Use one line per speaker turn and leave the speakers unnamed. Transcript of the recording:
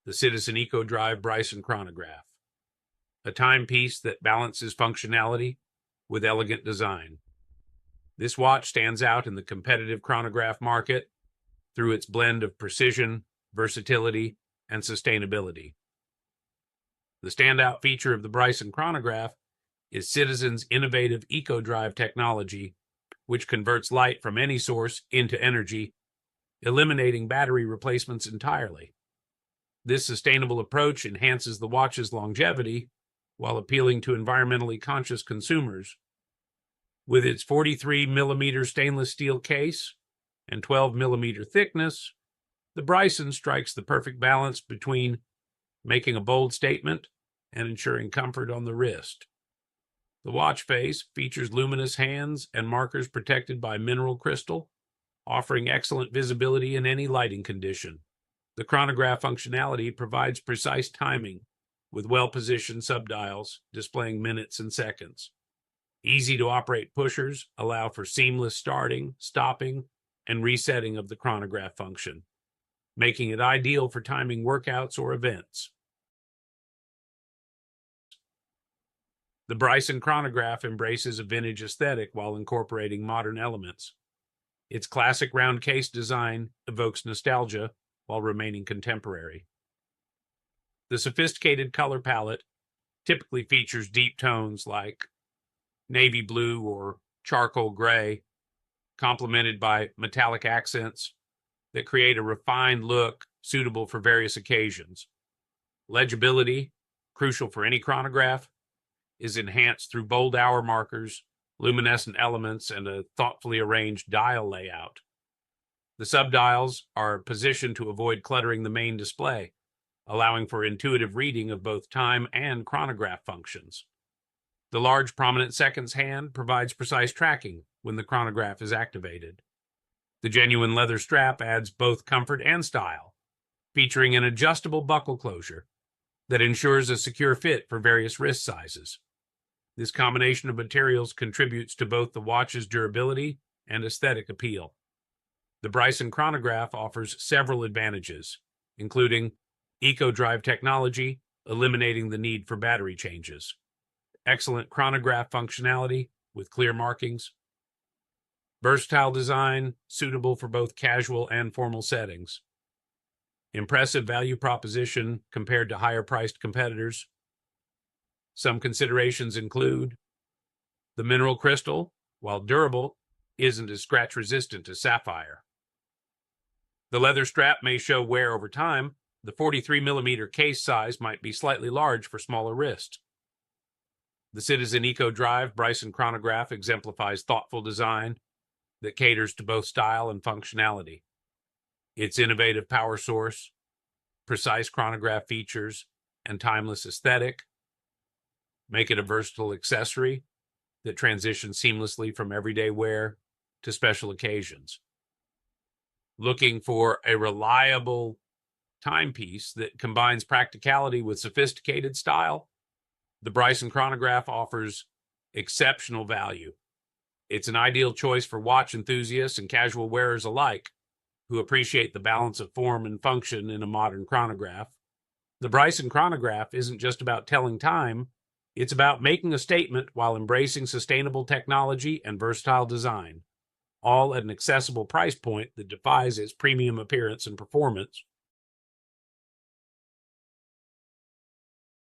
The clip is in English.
the Citizen Eco-Drive Brycen chronograph, a timepiece that balances functionality with elegant design. This watch stands out in the competitive chronograph market through its blend of precision, versatility, and sustainability. The standout feature of the Brycen chronograph is Citizen's innovative Eco-Drive technology, which converts light from any source into energy, eliminating battery replacements entirely. This sustainable approach enhances the watch's longevity while appealing to environmentally conscious consumers. With its 43mm stainless steel case and 12mm thickness, the Brycen strikes the perfect balance between making a bold statement and ensuring comfort on the wrist. The watch face features luminous hands and markers protected by mineral crystal, offering excellent visibility in any lighting condition. The chronograph functionality provides precise timing with well-positioned subdials displaying minutes and seconds. Easy-to-operate pushers allow for seamless starting, stopping, and resetting of the chronograph function, making it ideal for timing workouts or events. The Brycen chronograph embraces a vintage aesthetic while incorporating modern elements. Its classic round case design evokes nostalgia while remaining contemporary. The sophisticated color palette typically features deep tones like navy blue or charcoal gray, complemented by metallic accents that create a refined look suitable for various occasions. Legibility, crucial for any chronograph, is enhanced through bold hour markers, luminescent elements, and a thoughtfully arranged dial layout. The subdials are positioned to avoid cluttering the main display, allowing for intuitive reading of both time and chronograph functions. The large prominent seconds hand provides precise tracking when the chronograph is activated. The genuine leather strap adds both comfort and style, featuring an adjustable buckle closure that ensures a secure fit for various wrist sizes. This combination of materials contributes to both the watch's durability and aesthetic appeal. The Brycen chronograph offers several advantages, including Eco-Drive technology, eliminating the need for battery changes, excellent chronograph functionality with clear markings, versatile design suitable for both casual and formal settings, impressive value proposition compared to higher-priced competitors. Some considerations include the mineral crystal, while durable, isn't as scratch-resistant as sapphire. The leather strap may show wear over time. The 43mm case size might be slightly large for smaller wrists. The Citizen Eco-Drive Brycen chronograph exemplifies thoughtful design that caters to both style and functionality. Its innovative power source, precise chronograph features, and timeless aesthetic make it a versatile accessory that transitions seamlessly from everyday wear to special occasions. Looking for a reliable timepiece that combines practicality with sophisticated style, the Brycen chronograph offers exceptional value. It's an ideal choice for watch enthusiasts and casual wearers alike who appreciate the balance of form and function in a modern chronograph. The Brycen chronograph isn't just about telling time, it's about making a statement while embracing sustainable technology and versatile design, all at an accessible price point that defies its premium appearance and performance.